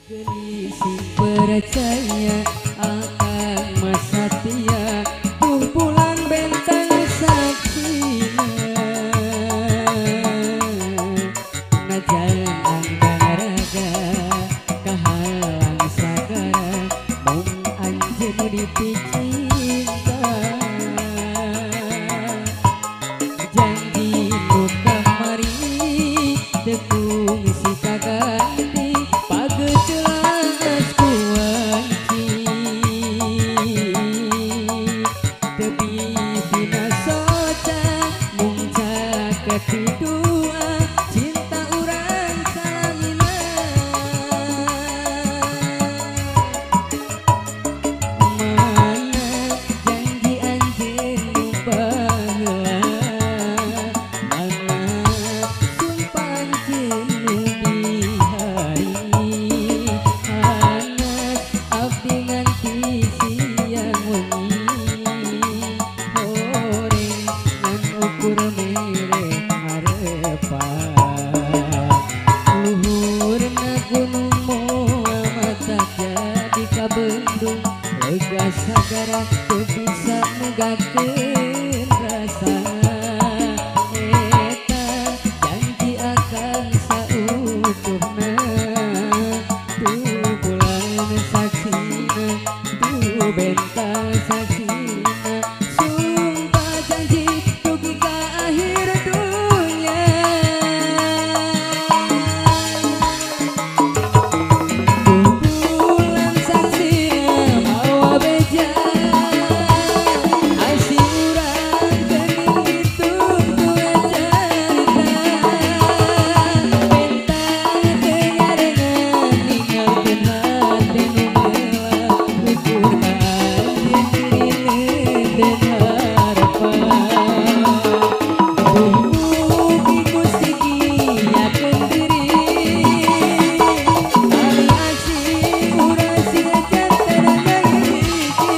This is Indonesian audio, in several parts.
Gelising percaya akan masa tia, kumpulan bentang saksina. Najan anggaraga kahalang sagara, mung anjeun dipicinta. Janji nu kamari tekung si kaganti, pagejelas kuanci tebi dina soca mung caket dua cinta urang salamina. Mana janji anjeun nu baheula, mana sumpah anjeun nu dihari. Anak abdi nganti siang wengi, horeng ngan ukur mere harepan. Luhurna gunung moal mata jadi kabendung, lega sagara teu bisa negakeun rasa. Eta janji akan sautuhna, tuh bulan saksina, tuh bentang saksina. Sumpah janji dugi ka akhir dunia. Kumpulan saksina mawa beja, asi urang geuning ditunggu ajarna. Bentang kenyarengan ninggalkeun hate nu meula, ukur ka anjeun diri dan harapan. Mugi Gusti giyakeun diri, ari asih urang siacan terang hiji.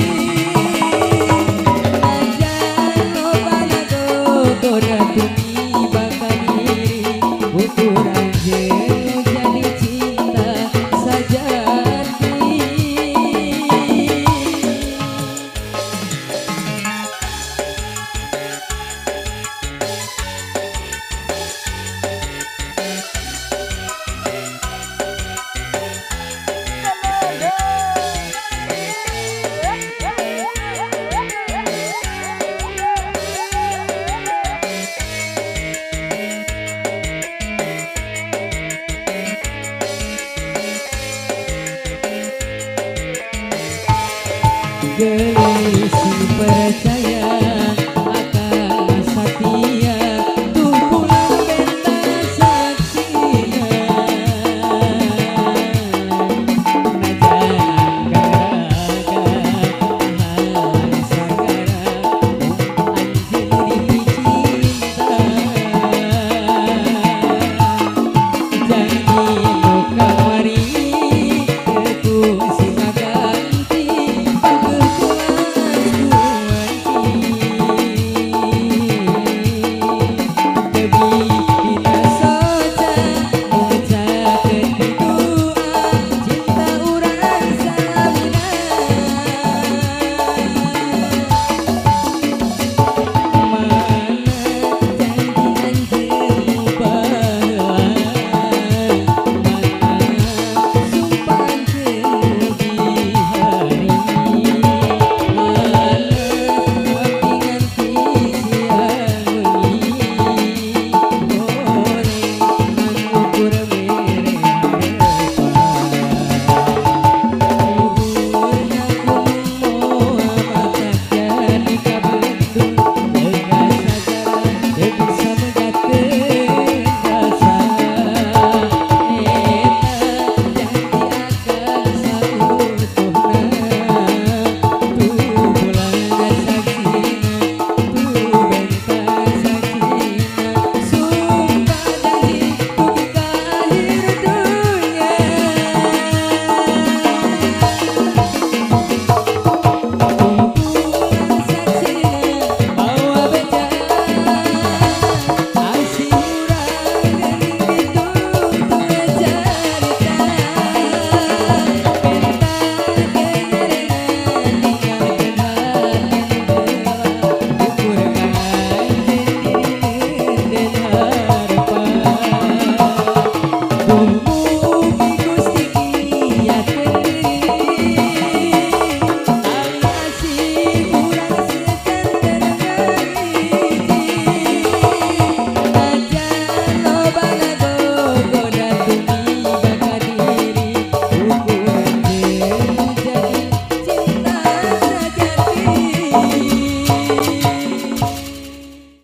Najan lobana dogora tumi bakal diri, ukur anjeun jadi cinta sajati. Gelising percaya